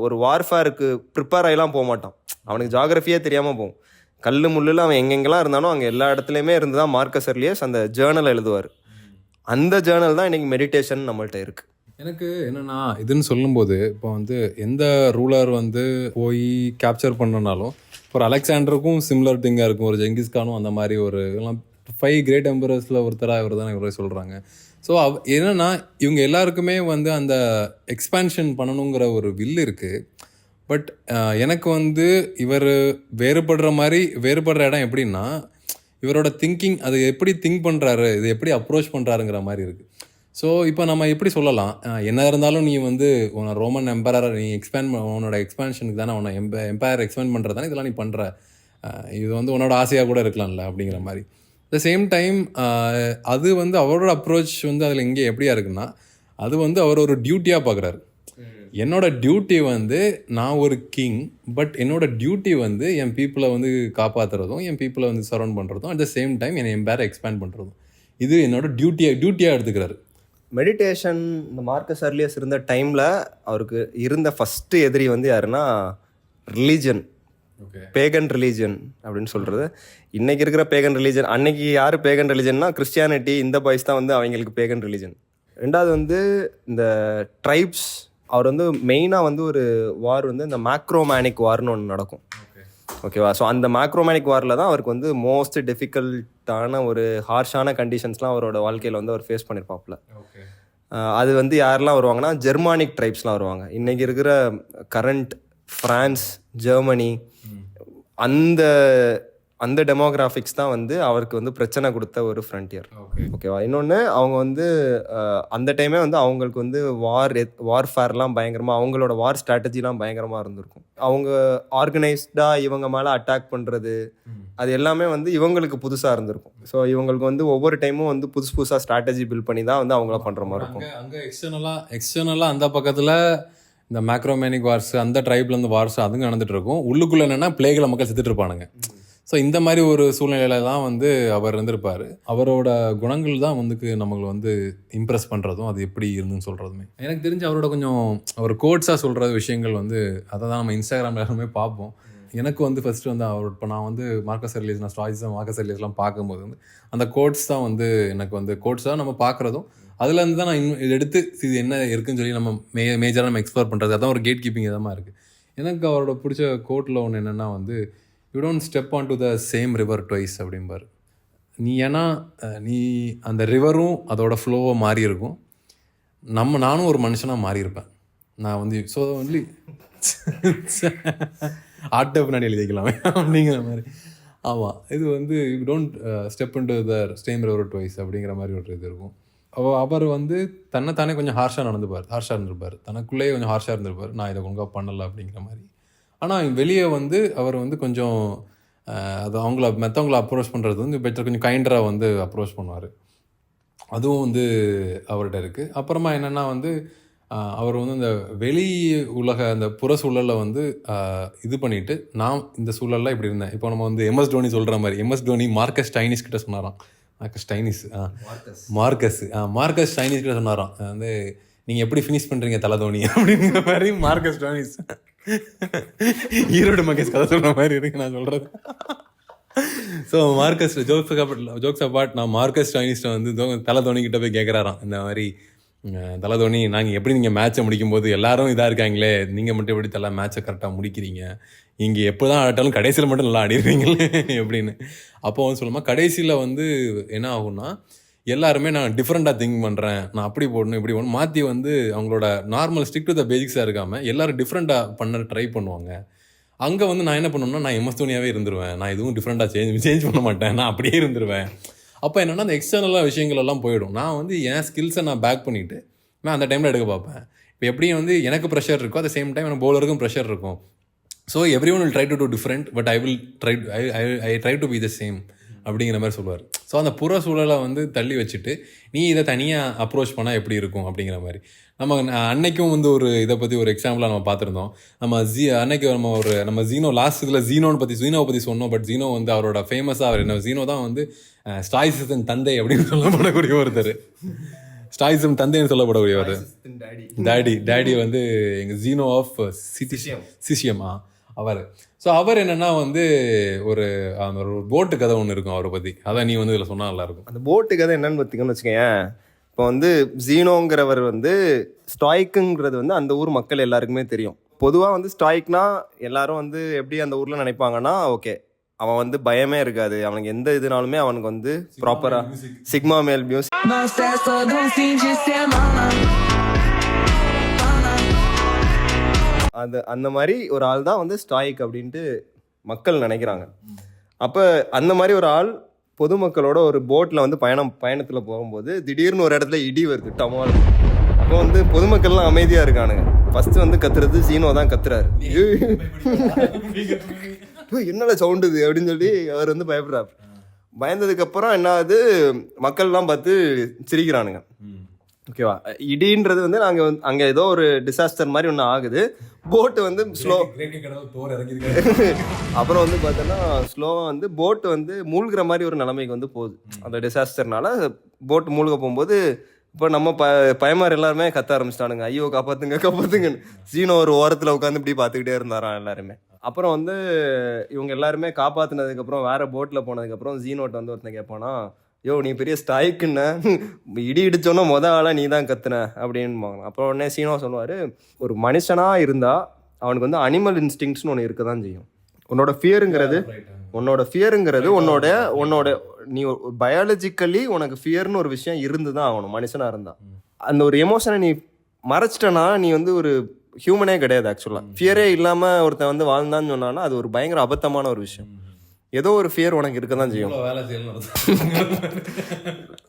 ஒரு வார்ஃபேருக்கு ப்ரிப்பேர் ஆகிலாம் போக மாட்டான். அவனுக்கு ஜாகிரஃபியே தெரியாமல் போகும். கல் முள்ளில் அவன் எங்கெங்கெல்லாம் இருந்தானோ அங்கே எல்லா இடத்துலையுமே இருந்து தான் மார்க்கஸ் அர்லியஸ் அந்த ஜேர்னல் எழுதுவார். அந்த ஜேர்னல் தான் இன்றைக்கி மெடிடேஷன் நம்மள்ட்ட இருக்குது. எனக்கு என்னென்னா, இதுன்னு சொல்லும்போது இப்போ வந்து எந்த ரூலர் வந்து போய் கேப்சர் பண்ணுறனாலும், ஒரு அலெக்சாண்டருக்கும் சிமிலர் திங்காக இருக்கும், ஒரு ஜெங்கிஸ்கானும் அந்த மாதிரி ஒரு 5 கிரேட் எம்பரர்ஸில் ஒருத்தராக இவர் தான் இவரே சொல்கிறாங்க. ஸோ என்னென்னா, இவங்க எல்லாருக்குமே வந்து அந்த எக்ஸ்பேன்ஷன் பண்ணணுங்கிற ஒரு வில் இருக்குது. பட் எனக்கு வந்து இவர் வேறுபடுற இடம் எப்படின்னா, இவரோட திங்கிங், அது எப்படி திங்க் பண்ணுறாரு, இது எப்படி அப்ரோச் பண்ணுறாருங்கிற மாதிரி இருக்குது. ஸோ இப்போ நம்ம எப்படி சொல்லலாம், என்ன இருந்தாலும் நீ வந்து உன்னை ரோமன் எம்பரரை நீ உன்னோட எக்ஸ்பேன்ஷனுக்கு தானே, உன்னை எம்பையர் எக்ஸ்பேண்ட் பண்ணுறது தானே இதெல்லாம் நீ பண்ணுற, இது வந்து உன்னோட ஆசையாக கூட இருக்கலாம்ல அப்படிங்கிற மாதிரி. த சேம் டைம் அது வந்து அவரோட அப்ரோச் வந்து அதில் எங்கே எப்படியா இருக்குன்னா, அது வந்து அவர் ஒரு டியூட்டியாக பார்க்குறாரு. என்னோட டியூட்டி வந்து நான் ஒரு கிங், பட் என்னோட டியூட்டி வந்து என் பீப்புளை வந்து காப்பாற்றுறதும், என் பீப்புளை வந்து சரௌண்ட் பண்ணுறதும், அட் த சேம் டைம் என்னை எம்பையரை எக்ஸ்பேண்ட் பண்ணுறதும், இது என்னோட டியூட்டியாக எடுத்துக்கிறாரு. மெடிடேஷன் இந்த மார்க்கஸ் அர்லியஸ் இருந்த டைமில் அவருக்கு இருந்த ஃபஸ்ட்டு எதிரி வந்து யாருன்னா ரிலீஜன், பேகன் ரிலீஜன் அப்படின்னு சொல்கிறது. இன்றைக்கி இருக்கிற பேகன் ரிலீஜன், அன்னைக்கு யார் பேகன் ரிலீஜன்னா கிறிஸ்டியானிட்டி, இந்த பாய்ஸ் தான் வந்து அவங்களுக்கு பேகன் ரிலீஜன். ரெண்டாவது வந்து இந்த ட்ரைப்ஸ், அவர் வந்து மெயினாக வந்து ஒரு வார் வந்து இந்த மேக்ரோமேனிக் வார்னு ஒன்று நடக்கும், ஓகேவா. ஸோ அந்த மேக்ரோமேனிக் வாரில் தான் அவருக்கு வந்து மோஸ்ட் டிஃபிகல்ட்டான ஒரு ஹார்ஷான கண்டிஷன்ஸ்லாம் அவரோட வாழ்க்கையில் வந்து அவர் ஃபேஸ் பண்ணியிருப்பாப்புல. அது வந்து யாரெல்லாம் வருவாங்கன்னா, ஜெர்மானிக் ட்ரைப்ஸ்லாம் வருவாங்க. இன்றைக்கி இருக்கிற கரண்ட் ஃப்ரான்ஸ், ஜெர்மனி, அந்த டெமோகிராஃபிக்ஸ் தான் வந்து அவருக்கு வந்து பிரச்சனை கொடுத்த ஒரு ஃப்ரண்டியர், ஓகேவா. இன்னொன்று, அவங்க வந்து அந்த டைமே வந்து அவங்களுக்கு வந்து வார்ஃபேர்லாம் பயங்கரமாக, அவங்களோட வார் ஸ்ட்ராட்டஜிலாம் பயங்கரமாக இருந்திருக்கும். அவங்க ஆர்கனைஸ்டாக இவங்க மேலே அட்டாக் பண்ணுறது, அது எல்லாமே வந்து இவங்களுக்கு புதுசாக இருந்திருக்கும். ஸோ இவங்களுக்கு வந்து ஒவ்வொரு டைமும் வந்து புதுசாக ஸ்ட்ராட்டஜி பில்ட் பண்ணி தான் வந்து அவங்கள பண்ணுற மாதிரி இருக்கும். அங்கே எக்ஸ்டர்னலாக அந்த பக்கத்தில் இந்த மேக்ரோமேனிக் வார்ஸ், அந்த ட்ரைப்லேருந்து வார்ஸ் அதுங்க நடந்துட்டு இருக்கும். உள்ளுக்குள்ளே என்னென்னா பிளேகில் மக்கள் செத்துட்டு இருப்பானுங்க. ஸோ இந்த மாதிரி ஒரு சூழ்நிலையில தான் வந்து அவர் இருந்திருப்பார். அவரோட குணங்கள் தான் வந்து நம்மளை வந்து இம்ப்ரெஸ் பண்ணுறதும், அது எப்படி இருந்துன்னு சொல்கிறதுமே. எனக்கு தெரிஞ்சு அவரோட கொஞ்சம் ஒரு கோட்ஸாக சொல்கிற விஷயங்கள் வந்து அதை தான் நம்ம இன்ஸ்டாகிராமில் எல்லாருமே பார்ப்போம். எனக்கு வந்து ஃபஸ்ட்டு வந்து அவர் இப்போ நான் வந்து மார்க்கஸ் அர்லியஸ் நான் ஸ்டாய்ஸும் மார்க்கஸ் அர்லியஸ்லாம் பார்க்கும்போது வந்து அந்த கோட்ஸ் தான் வந்து எனக்கு வந்து கோட்ஸ் தான் நம்ம பார்க்குறதும் அதுலேருந்து தான் நான் இன்னும் இது எடுத்து இது என்ன இருக்குன்னு சொல்லி நம்ம மேஜராக நம்ம எக்ஸ்ப்ளோர் பண்ணுறது. அதான் ஒரு கேட் கீப்பிங் இதமாக இருக்குது. எனக்கு அவரோட பிடிச்ச கோட்டில் ஒன்று என்னென்னா வந்து you don't step on to the same river twice அப்படிம்பார். நீ ஏன்னா நீ அந்த ரிவரும் அதோட ஃப்ளோவை மாறி இருக்கும், நானும் ஒரு மனுஷனாக மாறி இருப்பேன். நான் வந்து ஸோ ஒன்லி ஆட்டை பின்னாடி எழுதிக்கலாமே அப்படிங்கிற மாதிரி. ஆமாம், இது வந்து you don't step in to the same river twice அப்படிங்கிற மாதிரி ஒரு இது இருக்கும். அவர் வந்து தன்னைத்தானே கொஞ்சம் ஹார்ஷாக இருந்திருப்பார், தனக்குள்ளேயே கொஞ்சம் ஹார்ஷாக இருந்திருப்பார், நான் இதை ஒழுங்காக பண்ணலை அப்படிங்கிற மாதிரி. ஆனால் வெளியே வந்து அவர் வந்து கொஞ்சம் அது மற்றவங்கள அப்ரோச் பண்ணுறது வந்து பெட்டர், கொஞ்சம் கைண்டராக வந்து அப்ரோச் பண்ணுவார். அதுவும் வந்து அவர்கிட்ட இருக்குது. அப்புறமா என்னென்னா வந்து அவர் வந்து இந்த வெளி உலக அந்த புற சூழலில் வந்து இது பண்ணிவிட்டு நான் இந்த சூழலில் இப்படி இருந்தேன். இப்போ நம்ம வந்து MS டோனி சொல்கிற மாதிரி, MS டோனி மார்க்கஸ் ஸ்டைனிஸ் கிட்ட சொன்னாராம். மார்க்கஸ் ஸ்டைனிஸ் கிட்ட சொன்னாராம் வந்து நீங்கள் எப்படி ஃபினிஷ் பண்ணுறீங்க தலை தோனி அப்படிங்கிற மாதிரி. மார்க்கஸ் ஸ்டைனிஸ் ஈரோடு மகேஷ் கதை சொல்கிற மாதிரி இருக்கு நான் சொல்கிறது. ஸோ மார்க்கஸ் ஜோக்ஸ் அபார்ட், நான் மார்க்கஸ் ஸ்டைனிஸ்ட்டை வந்து தலை தோனிக்கிட்ட போய் கேட்குறாராம் இந்த மாதிரி, தலை தோனி நீங்கள் மேட்சை முடிக்கும் போது எல்லாரும் இதாக இருக்காங்களே, நீங்கள் மட்டும் எப்படி தலை மேட்சை கரெக்டாக முடிக்கிறீங்க, இங்கே எப்போ தான் ஆட்டாலும் கடைசியில் மட்டும் நல்லா ஆடிடுவீங்களே எப்படின்னு. அப்போ வந்து சொல்லுமா கடைசியில் வந்து என்ன ஆகும்னா எல்லாருமே நான் டிஃப்ரெண்ட்டாக திங்க் பண்ணுறேன், நான் அப்படி போடணும் இப்படி போடணும் மாற்றி வந்து அவங்களோட நார்மல் ஸ்டிக் டு த பேசிக்ஸாக இருக்காமல் எல்லோரும் டிஃப்ரெண்ட்டாக பண்ண ட்ரை பண்ணுவாங்க. அங்கே வந்து நான் என்ன பண்ணணும்னா நான் MS தோனியாகவே இருந்துருவேன், நான் எதுவும் டிஃப்ரெண்ட்டாக சேஞ்ச் பண்ண மாட்டேன், நான் அப்படியே இருந்துருவேன். அப்போ என்னென்னா அந்த எக்ஸ்டர்னலாக விஷயங்கள் எல்லாம் போயிடும். நான் வந்து என் ஸ்கில்ஸை நான் பேக் பண்ணிவிட்டு நான் அந்த டைமில் எடுக்க பார்ப்பேன். இப்போ எப்படியும் வந்து எனக்கு ப்ரெஷர் இருக்கும், அட் சேம் டைம் எனக்கு பவுலருக்கும் ப்ரெஷர் இருக்கும். So everyone will try to do different, but I try to be the same அப்படிங்கிற மாதிரி சொல்லுவார். ஸோ அந்த புற சூழலை வந்து தள்ளி வச்சுட்டு நீ இதை தனியாக அப்ரோச் பண்ணால் எப்படி இருக்கும் அப்படிங்கிற மாதிரி. நம்ம அன்னைக்கும் வந்து ஒரு இதை பற்றி ஒரு எக்ஸாம்பிளாக நம்ம பார்த்துருந்தோம். அன்னைக்கு நம்ம ஜீனோ லாஸ்ட் இதில் ஜீனோவை பற்றி சொன்னோம். பட் ஜீனோ வந்து அவரோட ஃபேமஸாக அவர் என்ன, ஜீனோ தான் வந்து ஸ்டாய்ஸின் தந்தை அப்படின்னு சொல்லப்படக்கூடிய ஒருத்தர், ஸ்டாய்ஸின் தந்தைன்னு சொல்லப்படக்கூடியவர், டேடி வந்து எங்கள் ஜீனோ ஆஃப் சிசிஎம் அவர். ஸோ அவர் என்னன்னா வந்து ஒரு போட்டு கதை ஒன்று இருக்கும் அவரை பற்றி, அதான் நீ வந்து இதில் சொன்னால் நல்லாயிருக்கும். அந்த போட்டு கதை என்னன்னு பார்த்தீங்கன்னு வச்சுக்கேன். இப்போ வந்து ஜீனோங்கிறவர் வந்து ஸ்டாய்க்குங்கிறது வந்து அந்த ஊர் மக்கள் எல்லாருக்குமே தெரியும். பொதுவாக வந்து ஸ்டாய்க்னா எல்லாரும் வந்து எப்படி அந்த ஊரில் நினைப்பாங்கன்னா, ஓகே அவன் வந்து பயமே இருக்காது, அவனுக்கு எந்த இதுனாலுமே அவனுக்கு வந்து ப்ராப்பராக சிக்மா மேல் மியூசிக் அந்த மாதிரி ஒரு ஆள் தான் வந்து ஸ்டாய்க் அப்படின்ட்டு மக்கள் நினைக்கிறாங்க. அப்போ அந்த மாதிரி ஒரு ஆள் பொதுமக்களோட ஒரு போட்டில் வந்து பயணத்தில் போகும்போது திடீர்னு ஒரு இடத்துல இடி வருது டமால். அப்போ வந்து பொதுமக்கள்லாம் அமைதியாக இருக்கானுங்க. ஃபஸ்ட்டு வந்து கத்துறது ஜீனோ தான் கத்துறாரு, என்னடா சவுண்டுது அப்படின்னு சொல்லி அவர் வந்து பயப்படுறாரு. பயந்ததுக்கப்புறம் என்ன ஆகுது, மக்கள்லாம் பார்த்து சிரிக்கிறானுங்க. ஓகேவா, இடின்றது வந்து நாங்கள் அங்கே ஏதோ ஒரு டிசாஸ்டர் மாதிரி ஒன்று ஆகுது. போட்டு வந்து ஸ்லோ அப்புறம் வந்து பார்த்தோன்னா ஸ்லோவாக வந்து போட்டு வந்து மூழ்கிற மாதிரி ஒரு நிலைமைக்கு வந்து போகுது. அந்த டிசாஸ்டர்னால போட்டு மூழ்க போகும்போது இப்போ நம்ம பயமாரி எல்லாருமே கத்த ஆரம்பிச்சிட்டானுங்க, ஐயோ காப்பாற்றுங்கன்னு. ஜீனோ ஒரு ஓரத்தில் உட்காந்து இப்படி பார்த்துக்கிட்டே இருந்தாராம் எல்லாருமே. அப்புறம் வந்து இவங்க எல்லாருமே காப்பாற்றினதுக்கப்புறம் வேற போட்டில் போனதுக்கப்புறம் ஜீனோட்ட வந்து ஒருத்தன் கேட்பானா, யோ நீ பெரிய ஸ்டாய்க்குன்ன, இடி இடிச்சோன்னா ஆளாக நீ தான் கத்துன அப்படின்னு. அப்புறம் உடனே சீனோ சொல்லுவார், ஒரு மனுஷனாக இருந்தால் அவனுக்கு வந்து அனிமல் இன்ஸ்டிங்ஸ்னு ஒன்று இருக்க தான் செய்யும். உன்னோட ஃபியருங்கிறது உன்னோட நீ பயாலஜிக்கலி உனக்கு ஃபியர்னு ஒரு விஷயம் இருந்து தான் ஆகணும் மனுஷனாக இருந்தால். அந்த ஒரு எமோஷனை நீ மறைச்சிட்டனா நீ வந்து ஒரு ஹியூமனே கிடையாது. ஆக்சுவலாக ஃபியரே இல்லாமல் ஒருத்தன் வந்து வாழ்ந்தான்னு சொன்னான்னா அது ஒரு பயங்கர அபத்தமான ஒரு விஷயம். ஏதோ ஒரு ஃபியர் உனக்கு இருக்க தான் செய்யும்.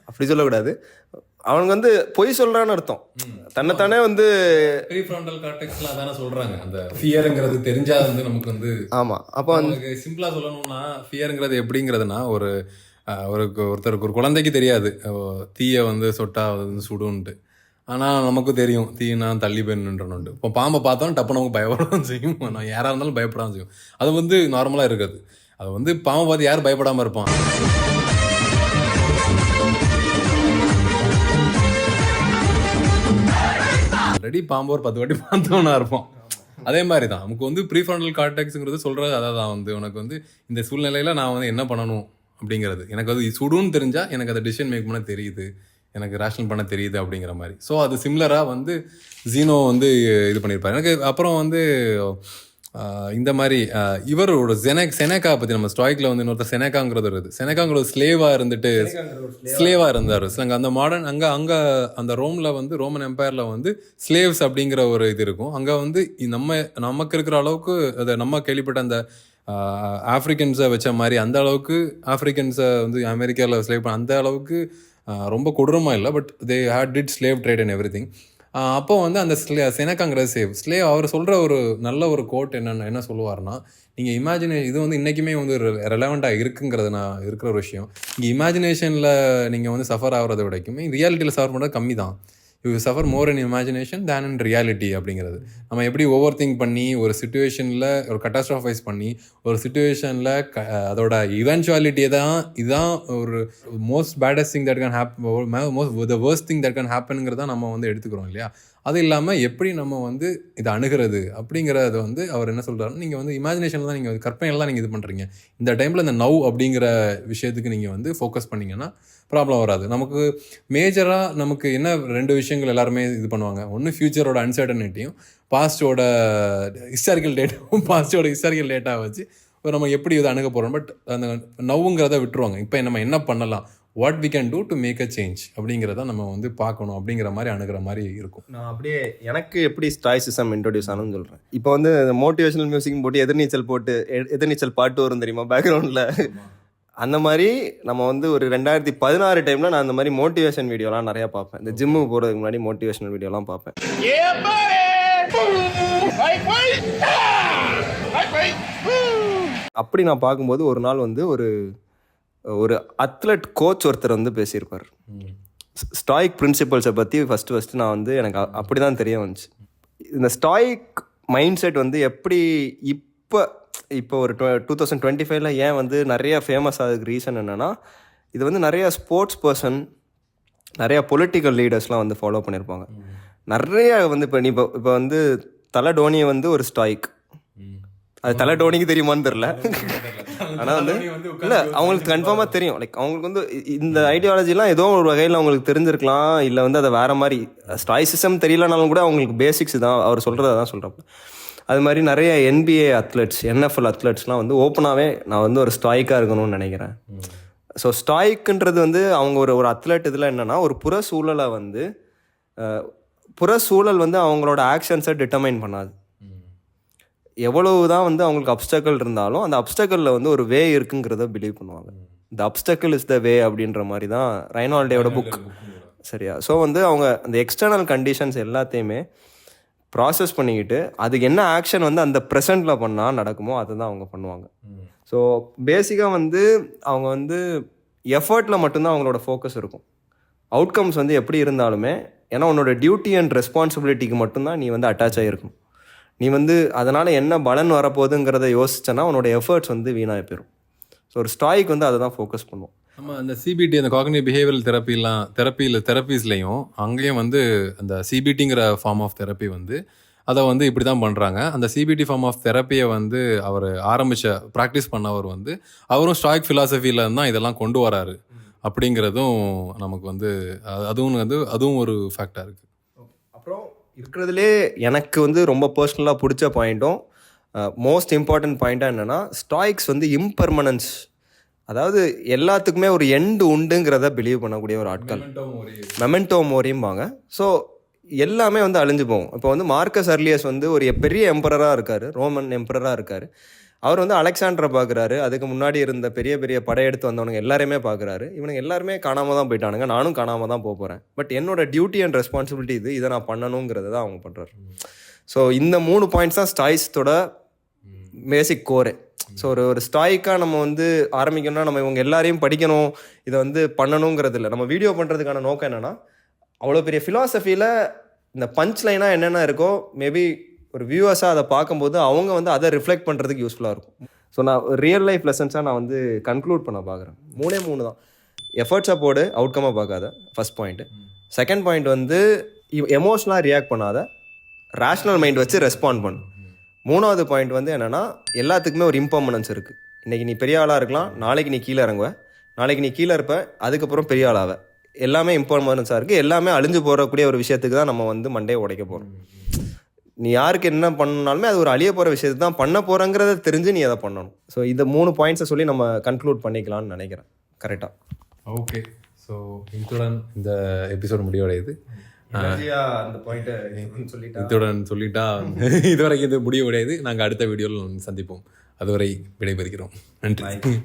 அப்படி சொல்லக்கூடாது, அவனுக்கு வந்து பொய் சொல்றான்னு அர்த்தம். தன்னைத்தானே வந்து சொல்றாங்க அந்த ஃபியர்ங்கிறது தெரிஞ்சா வந்து நமக்கு வந்து. ஆமா, அப்போ வந்து சிம்பிளா சொல்லணும்னா ஃபியர்ங்கிறது எப்படிங்கிறதுனா ஒருத்தருக்கு ஒரு குழந்தைக்கு தெரியாது தீயை வந்து சொட்டா வந்து சுடுன்ட்டு, ஆனால் நமக்கு தெரியும் தீனா தள்ளி போய் நின்றுண்டு. இப்போ பாம்பை பார்த்தோம் டப்பு நமக்கு பயப்படாமல் செய்யும், நான் யாராக இருந்தாலும் பயப்படாமல் செய்யும். அது வந்து நார்மலாக இருக்காது. அது வந்து பாம்பை பார்த்து யார் பயப்படாமல் இருப்பான்? ஆல்ரெடி பாம்பு ஒரு 10 வாட்டி பார்த்தவனா இருப்பான். அதே மாதிரி தான் நமக்கு வந்து ப்ரீஃப்ரான்டல் கார்டெக்ஸுங்கிறது சொல்கிறது அதை தான் வந்து உனக்கு வந்து இந்த சூழ்நிலையில் நான் வந்து என்ன பண்ணணும் அப்படிங்கிறது எனக்கு அது சுடுன்னு தெரிஞ்சால் எனக்கு அதை டிசிஷன் மேக் பண்ண தெரியுது, எனக்கு ரேஷனல் பண்ண தெரியுது அப்படிங்கிற மாதிரி. ஸோ அது சிம்லராக வந்து ஜீனோ வந்து இது பண்ணியிருப்பார். எனக்கு அப்புறம் வந்து இந்த மாதிரி இவரோட செனேக்கா பற்றி நம்ம ஸ்டாய்க்கில் வந்து இன்னொருத்தர் செனேக்காங்கிறது வருது. செனேக்காங்கிறது ஸ்லேவாக இருந்தார். அங்கே அந்த மாடர்ன் அங்கே அந்த ரோமில் வந்து ரோமன் எம்பையரில் வந்து ஸ்லேவ்ஸ் அப்படிங்கிற ஒரு இது இருக்கும். அங்கே வந்து நமக்கு இருக்கிற அளவுக்கு அதை நம்ம கேள்விப்பட்ட அந்த ஆஃப்ரிக்கன்ஸை வச்ச மாதிரி அந்த அளவுக்கு ஆஃப்ரிக்கன்ஸை வந்து அமெரிக்காவில் ஸ்லேவ் பண்ண அந்த அளவுக்கு ரொம்ப கொடூரமாக இல்லை. But they did slave trade and every thing. அப்போ வந்து அந்த செனக்காங்கிற ஸ்லேவ் அவர் சொல்கிற ஒரு நல்ல ஒரு கோட் என்ன சொல்லுவார்னா, நீங்கள் இது வந்து இன்றைக்குமே வந்து ரெலவெண்ட்டாக இருக்குங்கிறது நான் இருக்கிற ஒரு விஷயம். இங்கே இமேஜினேஷனில் நீங்கள் வந்து சஃபர் ஆகிறத விடைக்குமே ரியாலிட்டியில் சஃபர் பண்ணுறது கம்மி தான். You suffer more in imagination than in reality அப்படிங்கிறது. நம்ம எப்படி ஓவர் திங்க் பண்ணி ஒரு சுச்சுவேஷனில் ஒரு கட்டாஸ்ட்ராஃபைஸ் பண்ணி ஒரு சுச்சுவேஷனில் அதோட இவென்ச்சுவாலிட்டியை தான் இதுதான் ஒரு most baddest thing that can the worst thing that can ஹேப்பனுங்கிறத நம்ம வந்து எடுத்துக்கிறோம் இல்லையா. அது இல்லாமல் எப்படி நம்ம வந்து இதை அணுகிறது அப்படிங்கிறத வந்து அவர் என்ன சொல்கிறாருன்னா, நீங்கள் வந்து இமேஜினேஷனில் தான் நீங்கள் கற்பனையில் தான் நீங்கள் இது பண்ணுறீங்க. இந்த டைமில் இந்த நவ் அப்படிங்கிற விஷயத்துக்கு நீங்கள் வந்து ஃபோக்கஸ் பண்ணிங்கன்னா ப்ராப்ளம் வராது. நமக்கு மேஜராக நமக்கு என்ன 2 விஷயங்கள் எல்லாருமே இது பண்ணுவாங்க. ஒன்று ஃப்யூச்சரோட அன்சர்டனிட்டியும் பாஸ்டோட ஹிஸ்டாரிக்கல் டேட்டா வச்சு நம்ம எப்படி இதை அணுக போகிறோம். பட் அந்த நவ்வுங்கிறத விட்டுருவாங்க. இப்போ நம்ம என்ன பண்ணலாம், what we can do to make a change அப்படிங்கிறத நம்ம வந்து பார்க்கணும் அப்படிங்கிற மாதிரி அணுகிற மாதிரி இருக்கும். நான் அப்படியே எனக்கு எப்படி ஸ்டாய்சிசம் இன்ட்ரோடியூஸ் ஆனதுன்னு சொல்கிறேன். இப்போ வந்து மோட்டிவேஷனல் மியூசிக் போட்டு எதிர்நீச்சல் பாட்டு வரும் தெரியுமா பேக்ரவுண்டில், அந்த மாதிரி நம்ம வந்து ஒரு 2016 டைமில் நான் அந்த மாதிரி மோட்டிவேஷன் வீடியோலாம் நிறையா பார்ப்பேன். இந்த ஜிம்முக்கு போகிறதுக்கு முன்னாடி மோட்டிவேஷனல் வீடியோலாம் பார்ப்பேன். அப்படி நான் பார்க்கும்போது ஒரு நாள் வந்து ஒரு அத்லட் கோச் ஒருத்தர் வந்து பேசியிருப்பார். ஸ்டாயிக் பிரின்சிபல்ஸை பற்றி ஃபஸ்ட்டு நான் வந்து எனக்கு அப்படி தான் தெரிய வந்துச்சு. இந்த ஸ்டாயிக் மைண்ட் செட் வந்து எப்படி இப்போ ஒரு 2025 ஏன் வந்து நிறைய ஃபேமஸ் ஆகுதுக்கு ரீசன் என்னென்னா, இது வந்து நிறைய ஸ்போர்ட்ஸ் பர்சன், நிறையா பொலிட்டிக்கல் லீடர்ஸ்லாம் வந்து ஃபாலோ பண்ணியிருப்பாங்க. நிறைய வந்து இப்போ வந்து தலை டோனியை வந்து ஒரு ஸ்டாயிக், அது தலை டோனிக்கு தெரியுமான்னு தெரில, ஆனால் வந்து இல்லை அவங்களுக்கு கன்ஃபார்மாக தெரியும். லைக் அவங்களுக்கு வந்து இந்த ஐடியாலஜிலாம் ஏதோ ஒரு வகையில் அவங்களுக்கு தெரிஞ்சிருக்கலாம், இல்லை வந்து அதை வேறு மாதிரி ஸ்டாய்சிசம் தெரியலனாலும் கூட அவங்களுக்கு பேசிக்ஸ் தான் அவர் சொல்கிறத தான் சொல்கிறப்ப. அது மாதிரி நிறைய NBA அத்லெட்ஸ், NFL அத்லெட்ஸ்லாம் வந்து ஓப்பனாகவே நான் வந்து ஒரு ஸ்டாய்க்காக இருக்கணும்னு நினைக்கிறேன். ஸோ ஸ்டாய்க்குன்றது வந்து அவங்க ஒரு அத்லெட் இதில் என்னென்னா, ஒரு புற சூழல் வந்து அவங்களோட ஆக்ஷன்ஸை டிட்டர்மைன் பண்ணாது. எவ்வளவு தான் வந்து அவங்களுக்கு அப்டக்கல் இருந்தாலும் அந்த அப்டக்கலில் வந்து ஒரு வே இருக்குங்கிறத பிலீவ் பண்ணுவாங்க. த அப்டக்கல் இஸ் த வே அப்படின்ற மாதிரி தான் ரைனால்டோட புக். சரியா? ஸோ வந்து அவங்க அந்த எக்ஸ்டர்னல் கண்டிஷன்ஸ் எல்லாத்தையுமே ப்ராசஸ் பண்ணிக்கிட்டு அதுக்கு என்ன ஆக்ஷன் வந்து அந்த ப்ரெசென்ட்டில் பண்ணால் நடக்குமோ அதை தான் அவங்க பண்ணுவாங்க. ஸோ பேசிக்காக வந்து அவங்க வந்து எஃபர்ட்டில் மட்டும்தான் அவங்களோட ஃபோக்கஸ் இருக்கும். அவுட்கம்ஸ் வந்து எப்படி இருந்தாலுமே, ஏன்னா உன்னோட டியூட்டி அண்ட் ரெஸ்பான்சிபிலிட்டிக்கு மட்டும்தான் நீ வந்து அட்டாச் ஆகிருக்கும். நீ வந்து அதனால் என்ன பலன் வரப்போகுதுங்கிறத யோசிச்சேன்னா உன்னோட எஃபர்ட்ஸ் வந்து வீணாக போயிடும். ஸோ ஒரு ஸ்டாய்க்கு வந்து அதை தான் ஃபோக்கஸ் பண்ணுவோம். நம்ம அந்த CBT, அந்த காக்னிட்டிவ் பிஹேவியரல் தெரப்பீஸ்லையும் அங்கேயும் வந்து அந்த CBTங்கிற ஃபார்ம் ஆஃப் தெரப்பி வந்து அதை வந்து இப்படி தான் பண்ணுறாங்க. அந்த CBT ஃபார்ம் ஆஃப் தெரப்பியை வந்து அவர் ப்ராக்டிஸ் பண்ணவர் வந்து அவரும் ஸ்டாய்க் ஃபிலாசபியில் தான் இதெல்லாம் கொண்டு வராரு அப்படிங்கிறதும் நமக்கு வந்து அதுவும் ஒரு ஃபேக்டாக இருக்குது. அப்புறம் இருக்கிறதுலே எனக்கு வந்து ரொம்ப பர்சனலாக பிடிச்ச பாயிண்ட்டும் மோஸ்ட் இம்பார்ட்டன்ட் பாயிண்ட்டாக என்னென்னா, ஸ்டாய்க்ஸ் வந்து இம்பர்மனன்ஸ், அதாவது எல்லாத்துக்குமே ஒரு எண்டு உண்டுங்கிறத பிலீவ் பண்ணக்கூடிய ஒரு ஆட்கள். மெமெண்டோ மோரிம்பாங்க. ஸோ எல்லாமே வந்து அழிஞ்சு போகும். இப்போ வந்து மார்க்கஸ் அர்லியஸ் வந்து ஒரு பெரிய எம்பரராக இருக்கார், ரோமன் எம்பரராக இருக்கார். அவர் வந்து அலெக்சாண்டரை பார்க்குறாரு, அதுக்கு முன்னாடி இருந்த பெரிய பெரிய படையெடுத்து வந்தவனுங்க எல்லாருமே பார்க்குறாரு. இவனுங்க எல்லாருமே காணாமல் தான் போயிட்டானுங்க, நானும் காணாமல் தான் போகிறேன். பட் என்னோட டியூட்டி அண்ட் ரெஸ்பான்சிபிலிட்டி இதை நான் பண்ணணுங்கிறத தான் அவங்க பண்ணுறாரு. ஸோ இந்த 3 பாயிண்ட்ஸ் தான் ஸ்டாய்ஸோட பேசிக் கோரே. ஸோ ஒரு ஸ்டாய்க்காக நம்ம வந்து ஆரம்பிக்கணும்னா நம்ம இவங்க எல்லாரையும் படிக்கணும், இதை வந்து பண்ணணுங்கிறது இல்லை. நம்ம வீடியோ பண்ணுறதுக்கான நோக்கம் என்னென்னா, அவ்வளோ பெரிய ஃபிலாசபியில் இந்த பஞ்ச் லைனாக என்னென்ன இருக்கோ மேபி ஒரு வியூவர்ஸாக அதை பார்க்கும்போது அவங்க வந்து அதை ரிஃப்ளெக்ட் பண்ணுறதுக்கு யூஸ்ஃபுல்லாக இருக்கும். ஸோ நான் ரியல் லைஃப் லெசன்ஸாக நான் வந்து கன்க்ளூட் பண்ண பார்க்குறேன். 3 தான். எஃபர்ட்ஸாக போடு, அவுட்கமாக பார்க்காத, ஃபஸ்ட் பாயிண்ட்டு. செகண்ட் பாயிண்ட் வந்து எமோஷ்னலாக ரியாக்ட் பண்ணாத, ரேஷ்னல் மைண்ட் வச்சு ரெஸ்பாண்ட் பண்ணு. மூணாவது பாயிண்ட் வந்து என்னென்னா எல்லாத்துக்குமே ஒரு இம்பர்மனன்ஸ் இருக்குது. இன்றைக்கி நீ பெரிய ஆளாக இருக்கலாம், நாளைக்கு நீ கீழே இறங்குவ, நாளைக்கு நீ கீழே இருப்ப, அதுக்கப்புறம் பெரிய ஆளாக எல்லாமே இம்பர்மனன்ஸாக இருக்குது. எல்லாமே அழிஞ்சு போகக்கூடிய ஒரு விஷயத்துக்கு தான் நம்ம வந்து மண்டையை உடைக்க போகிறோம். நீ யாருக்கு என்ன பண்ணாலுமே அது ஒரு அழிய போகிற விஷயத்தை தான் பண்ண போகிறங்கிறத தெரிஞ்சு நீ அதை பண்ணணும். ஸோ இந்த 3 பாயிண்ட்ஸை சொல்லி நம்ம கன்க்ளூட் பண்ணிக்கலாம்னு நினைக்கிறேன். கரெக்டாக. ஓகே, ஸோ இத்துடன் இந்த எபிசோட் முடிவடையுது. அந்த பாயிண்ட்டை இத்துடன் சொல்லிட்டா இதுவரைக்கும் இது முடிவடையுது. நாங்கள் அடுத்த வீடியோவில் சந்திப்போம். அதுவரை விடைபெறுகிறோம். நன்றி.